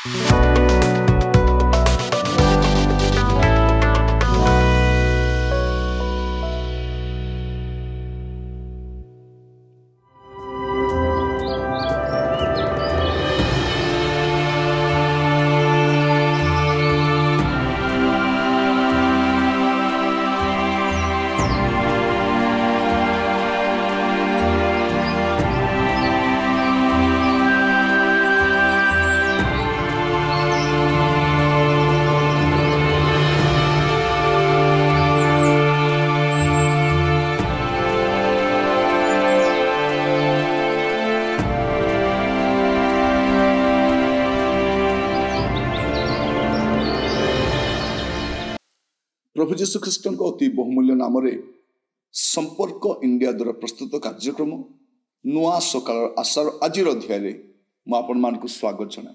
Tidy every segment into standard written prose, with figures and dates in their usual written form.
प्रभु जीशु ख्रीष्ट अति बहुमूल्य नाम संपर्क इंडिया द्वारा प्रस्तुत कार्यक्रम नुआ सकाल आशार आज अध्याय मुझे स्वागत जना।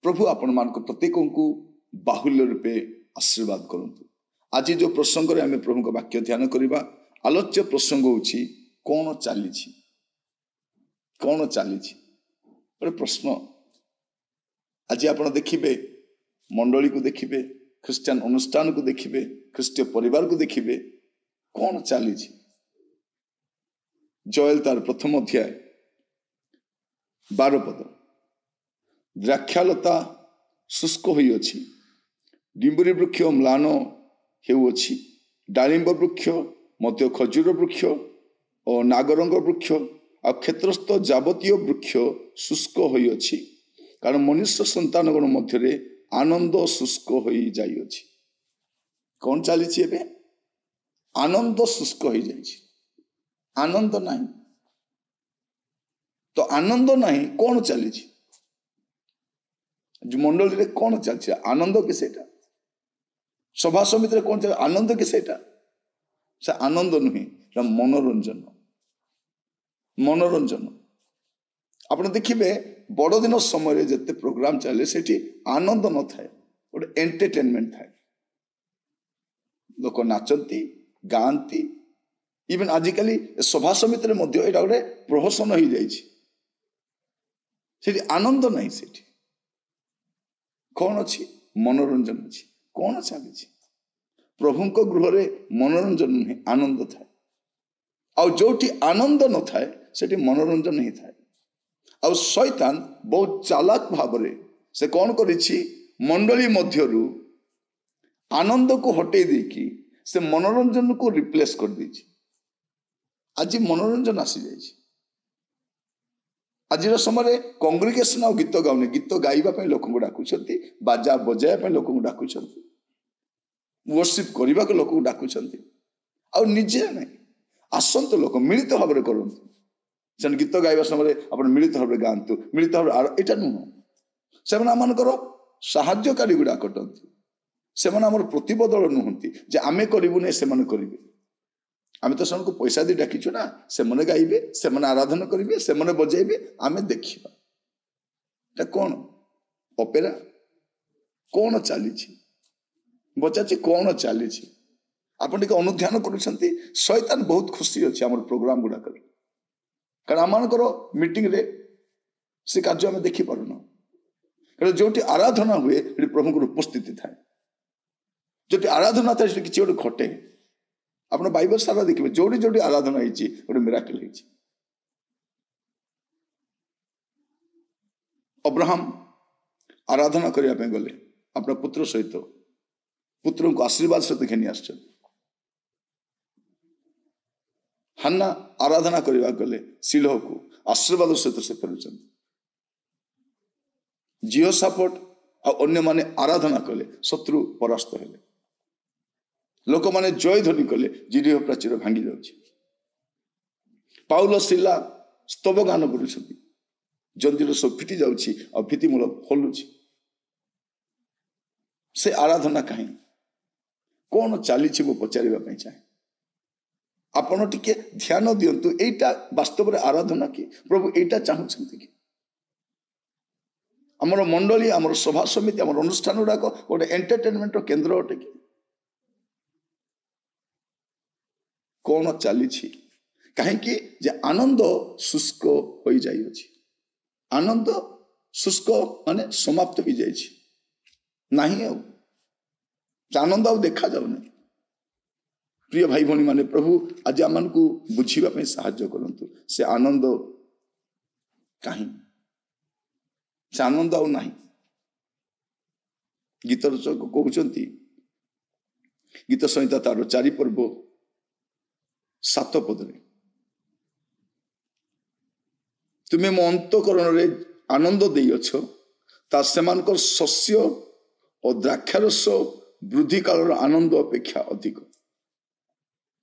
प्रभु आपण मान प्रत्येक को बाहुल्य रूपे आशीर्वाद करंतु। आज जो प्रसंग में आम प्रभु वाक्य ध्यान करवा आलोच्य प्रसंग होची कौन चली कौन चली गोटे प्रश्न। आज आप देखिए मंडली को देखिए, ख्रिस्टियन अनुष्ठान को देखिए, ख्रिस्टीय परिवार को देखिए कौन चली। जोएल तार प्रथम अध्याय 12 पद, द्राक्षालता शुष्क होई अछि, डिंबुरी वृक्ष म्लान हेउछि, डालिंब वृक्ष मध्य खजूर वृक्ष और नागरंग वृक्ष आ क्षेत्रस्थ जावतीय वृक्ष शुष्क होई अछि, कारण मनुष्य संतान गण मध्य आनंद शुष्क होई जाई अछि। कौन चली एबे? आनंद शुष्क हो जाई, आनंद नहीं। तो आनंद नहीं कौन चली मंडली रे कौन चलछि? आनंद के सेटा सभा समिति रे कौन चल आनंद के सेटा? से आनंद नुहे, मनोरंजन। मनोरंजन आप देखिए बड़ दिन समय जिते प्रोग्राम चले से आनंद न थाए, गोटे एंटरटेनमेंट थाए। लोक नाचती गाँती, इवन आजिकली सभा समिति रे मध्य एटा गोटे प्रहसन हो जाए, आनंद नहीं। सेठी कौन अच्छी? मनोरंजन अच्छी। कौन चली? प्रभु गृह रे मनोरंजन नहीं, आनंद थाए। आ जोठी आनंद न थाए सेठी मनोरंजन नहीं थाए। आ शैतान बहुत चालाक भाव से कौन करिछि? मंडली मध्यरु आनंद को हटे देकी से मनोरंजन को रिप्लेस कर दीछि। आज मनोरंजन आसी जाइछि। आज समय कांग्रेगेशन आ गीत गाउने, गीत गाइबा लोक डाकुछंती, बाजा बजाइबा लोक डाकुछंती, वर्शिप करने को लोक डाकुछंती। आ निजे नहीं आसंत लोक मिलित भाव में करंतु। से गीत गाइबा समय आप मिलित भाव में गाँतु, मिलित भाव यहाँ नुह। से साहाय्यकारी गुड़ा कटंती, से प्रतिबदल नुहति जे आमे करूँ से करेंगे। आम तो से पैसा दी डाकिचु ना, से गाइबे, से आराधना करेंगे, से बजेबे, आम देखा कौन अपेरा कौन चली बचाची कौन चली। आप अनुध्यान करुँच शैतान बहुत खुशी अच्छे आम प्रोग्राम गुड़ाक, कारण आम मीटिंग रे से कार्य आम देखी पारुना। जो आराधना हुए प्रभु उपस्थिति थाए, जो आराधना था किसी गोटे घटे। आप बाइबल सारा देखिए जोड़ी जोड़ी आराधना होती गोटे मिराकल होती। अब्राहम आराधना करने गले अपना पुत्र सहित, पुत्र को आशीर्वाद सहित घेनी आस। हान्ना आराधना करने गले शिलोह को आशीर्वाद सहित से फेरुंट। जिहोशाफाट आ अन्य माने आराधना कले, शत्रु परास्त हेले। लोक माने जय ध्वनि कले, जिरिह प्राचीर भांगी जाउछि। पाउल सिला स्तव गान करुछथि, जंजीर सब फिटी जाउछि आ भित्तिमूल खोलुछि। से आराधना कहीं कौन चली मु पचारिबा चाहे। आपण टिके ध्यान दियंतु, एटा वास्तव में आराधना कि प्रभु एटा चाहुछंती कि? आमर मंडली, आमर सभा समिति, आमर अनुष्ठान गुड़ाक गोटे एंटरटेनमेंट केन्द्र अटे कि? कौन चली? कहीं आनंद शुष्क हो जाइए। आनंद शुष्क माने समाप्त हो जाए नहीं आनंद आउ देखा जाऊनी। प्रिय भाई भौणी माने प्रभु आज आम को बुझापी साहाय्य करंतु से आनंद कहीं से आनंद आउ नहीं। गीत रचक कहते गीत संहिता तार 4 पर्व 7 पदरे तुम्हें मो अंतकरण रे आनंद देइछ ता सेमानकर शस्य और द्राक्षारस वृद्धि काल आनंद अपेक्षा अधिक।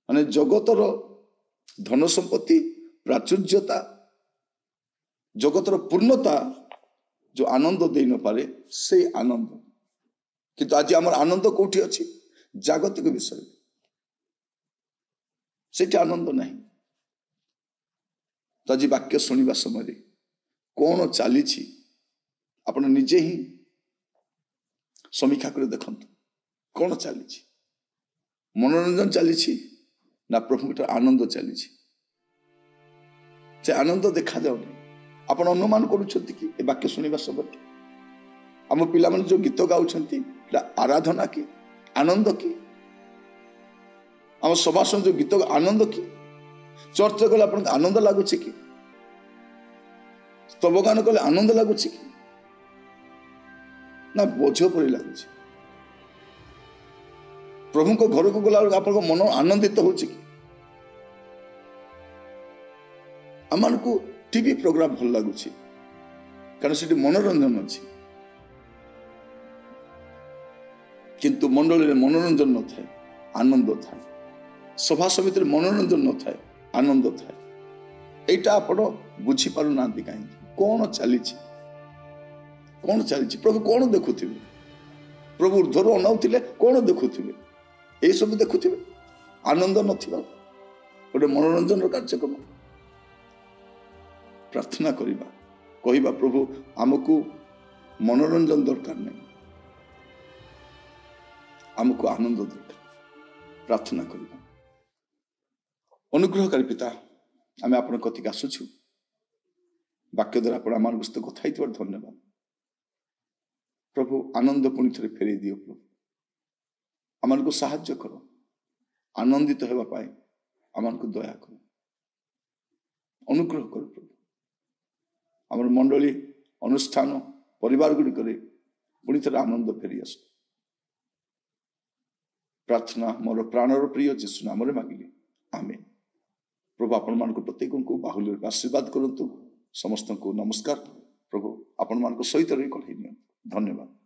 माने जगतर धन संपत्ति प्राचुर्यता जगतर पूर्णता जो आनंद दे न पारे से आनंद किंतु आज आम आनंद कौटी अच्छी जागतिक विषय से आनंद नहीं। तो आज वाक्य शुणा समय कौन चली आप निजे ही समीक्षा कर देखु कौन चली मनोरंजन चली ना प्रभु आनंद चली से आनंद देखा जाऊनी। आप अनुमान करुँच कि वाक्य शुणा समय आम पिला जो गीत गाँव आराधना कि आनंद कि आम सभास जो गीत आनंद कि चर्च गले आप आनंद लगुच कि स्तवगान कले आनंद लगुच कि ना बोझ परी लगुच। प्रभु को घर को गला आप मन आनंदित हो आम को टीवी प्रोग्राम भल लगुच कारण से मनोरंजन अच्छी किंतु मंडली में मनोरंजन न थाए आनंद थाए सभा समिति मनोरंजन न थाए आनंद थाए। यहाँ आप बुझी पार ना कहीं कौन चली कौन चली प्रभु कौन देखुवे प्रभु ऊर्ध्वर अनाउले कौन देखुवे ये सब देखुवे आनंद नथिबा गोटे मनोरंजन कार्यक्रम। प्रार्थना करिबा कहिबा प्रभु आमको मनोरंजन दरकार नहीं आमको आनंद दरकार। प्रार्थना करिबा। अनुग्रहकारी पिता आम आप कथिक आसुछु वाक्य द्वारा आप आम सहित कथाई धन्यवाद प्रभु आनंद पुणी थे फेर दियो प्रभु आम को साहाय्य कर आनंदित होगा आम को दया कर अनुग्रह कर प्रभु आम मंडली अनुष्ठान परिवार गुड़िक पुणी थे आनंद फेरी आस। प्रार्थना मोर प्राणर प्रिय जीशु नाम मागिली आमेन। प्रभु आपण मान प्रत्येक को बाहुल्य आशीर्वाद करंतु समस्त को नमस्कार प्रभु आपण मान सहित रही कल धन्यवाद।